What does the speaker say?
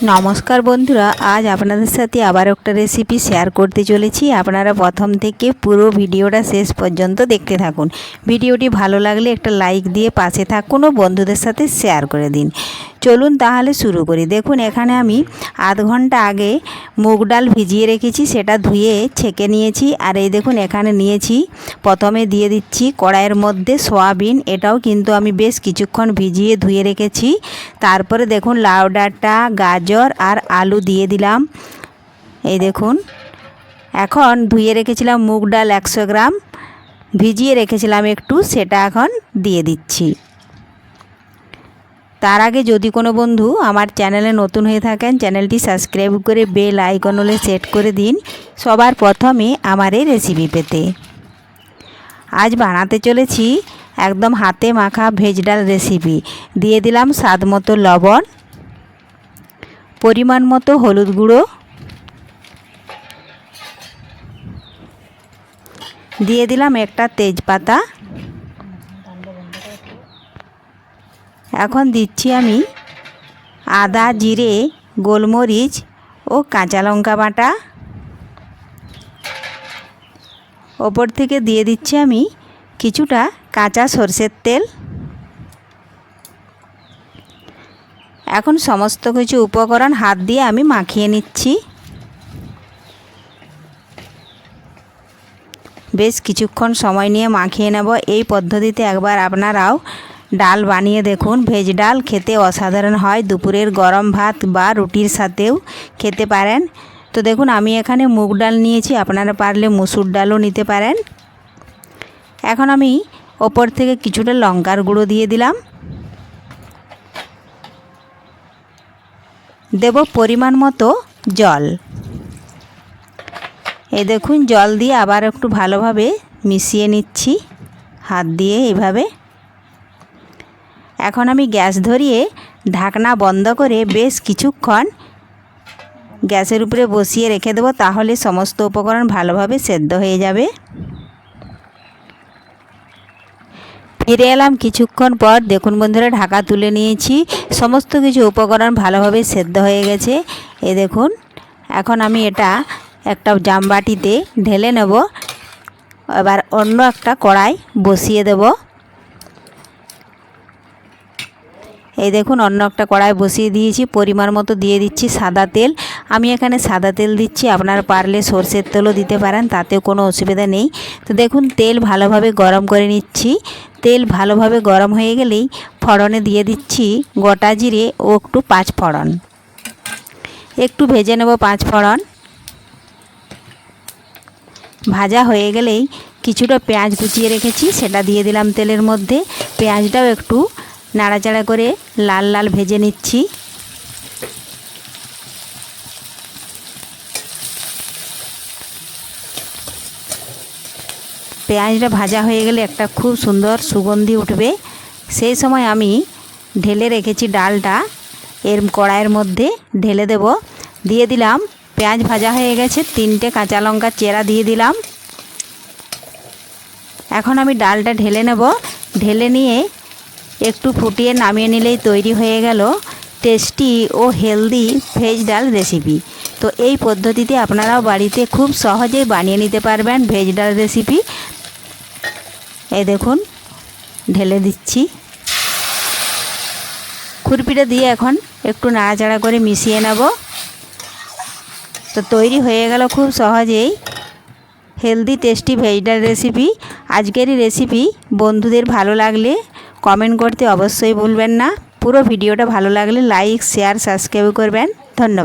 নমস্কার বন্ধুরা, আজ আপনাদের সাথে আবার একটা রেসিপি শেয়ার করতে চলেছি। আপনারা প্রথম থেকে পুরো ভিডিওটা শেষ পর্যন্ত দেখতে থাকুন। ভিডিওটি ভালো লাগলে একটা লাইক দিয়ে পাশে থাকুন ও বন্ধুদের সাথে শেয়ার করে দিন। চলুন তাহলে শুরু করি। দেখুন, এখানে আমি আধ ঘন্টা আগে মুগ ডাল ভিজিয়ে রেখেছি, সেটা ধুয়ে ছেঁকে নিয়েছি। আর এই দেখুন, এখানে নিয়েছি, প্রথমে দিয়ে দিচ্ছি কড়াইয়ের মধ্যে সয়াবিন। এটাও কিন্তু আমি বেশ কিছুক্ষণ ভিজিয়ে ধুয়ে রেখেছি। তারপরে দেখুন, লাউ ডাঁটা, গাজর আর আলু দিয়ে দিলাম। এই দেখুন, এখন ধুয়ে রেখেছিলাম মুগ ডাল 100 গ্রাম, ভিজিয়ে রেখেছিলাম একটু, সেটা এখন দিয়ে দিচ্ছি। তার আগে যদি কোনো বন্ধু আমার চ্যানেলে নতুন হয়ে থাকেন, চ্যানেলটি সাবস্ক্রাইব করে বেল আইকন হলে সেট করে দিন সবার প্রথমে আমার এই রেসিপি পেতে। আজ বানাতে চলেছি একদম হাতে মাখা ভেজ ডাল রেসিপি। দিয়ে দিলাম স্বাদ মতো লবণ, পরিমাণ মতো হলুদ গুঁড়ো, দিয়ে দিলাম একটা তেজপাতা। এখন দিচ্ছি আমি আদা, জিরে, গোলমরিচ ও কাঁচা লঙ্কা বাটা। ওপর থেকে দিয়ে দিচ্ছি আমি কিছুটা কাঁচা সরষের তেল। এখন সমস্ত কিছু উপকরণ হাত দিয়ে আমি মাখিয়ে নিচ্ছি। বেশ কিছুক্ষণ সময় নিয়ে মাখিয়ে নেব। এই পদ্ধতিতে একবার আপনারাও ডাল বানিয়ে দেখুন। ভেজ ডাল খেতে অসাধারণ হয়, দুপুরের গরম ভাত বা রুটির সাথেও খেতে পারেন। তো দেখুন, আমি এখানে মুগ ডাল নিয়েছি, আপনারা পারলে মসুর ডালও নিতে পারেন। এখন আমি ওপর থেকে কিছুটা লঙ্কার গুঁড়ো দিয়ে দিলাম। দেব পরিমাণ মতো জল। এই দেখুন, জল দিয়ে আবার একটু ভালোভাবে মিশিয়ে নিচ্ছি হাত দিয়ে এইভাবে। এখন আমি গ্যাস ধরিয়ে ঢাকনা বন্ধ করে বেশ কিছুক্ষণ গ্যাসের উপরে বসিয়ে রেখে দেবো, তাহলে সমস্ত উপকরণ ভালোভাবে সেদ্ধ হয়ে যাবে। ফিরে এলাম কিছুক্ষণ পর। দেখুন বন্ধুরা, ঢাকা তুলে নিয়েছি, সমস্ত কিছু উপকরণ ভালোভাবে সেদ্ধ হয়ে গেছে। এই দেখুন, এখন আমি এটা একটা জামবাটিতে ঢেলে নেব। এবার অন্য একটা কড়াই বসিয়ে দেব। এই দেখুন, অন্য একটা কড়াই বসিয়ে দিয়েছি। পরিমাণ মতো দিয়ে দিচ্ছি সাদা তেল। আমি এখানে সাদা তেল দিচ্ছি, আপনারা পারলে সরষের তেলও দিতে পারেন, তাতেও কোনো অসুবিধা নেই। তো দেখুন, তেল ভালোভাবে গরম করে নিচ্ছি। তেল ভালোভাবে গরম হয়ে গেলেই ফোড়নে দিয়ে দিচ্ছি গোটা জিরে ও একটু 5 ফোড়ন। একটু ভেজে নেব 5 ফোড়ন। ভাজা হয়ে গেলেই কিছুটা পেঁয়াজ কুচিয়ে রেখেছি, সেটা দিয়ে দিলাম তেলের মধ্যে। পেঁয়াজটাও একটু নাড়াচাড়া করে লাল লাল ভেজে নিচ্ছি। পেঁয়াজটা ভাজা হয়ে গেলে একটা খুব সুন্দর সুগন্ধি উঠবে। সেই সময় আমি ঢেলে রেখেছি ডালটা এর কড়াইয়ের মধ্যে ঢেলে দেব। দিয়ে দিলাম, পেঁয়াজ ভাজা হয়ে গেছে, 3টে কাঁচা লঙ্কা চেরা দিয়ে দিলাম। এখন আমি ডালটা ঢেলে নেব। ঢেলে নিয়ে একটু ফুটিয়ে নামিয়ে নিলেই তৈরি হয়ে গেল টেস্টি ও হেলদি ভেজ ডাল রেসিপি। তো এই পদ্ধতিতে আপনারাও বাড়িতে খুব সহজেই বানিয়ে নিতে পারবেন ভেজ ডাল রেসিপি। এই দেখুন, ঢেলে দিচ্ছি। খুরপিটা দিয়ে এখন একটু নাড়াচাড়া করে মিশিয়ে নেব। তো তৈরি হয়ে গেল খুব সহজেই হেলদি টেস্টি ভেজ ডাল রেসিপি। আজকের এই রেসিপি বন্ধুদের ভালো লাগলে কমেন্ট করতে অবশ্যই ভুলবেন না। পুরো ভিডিওটা ভালো লাগলে লাইক, শেয়ার, সাবস্ক্রাইব করবেন। ধন্যবাদ।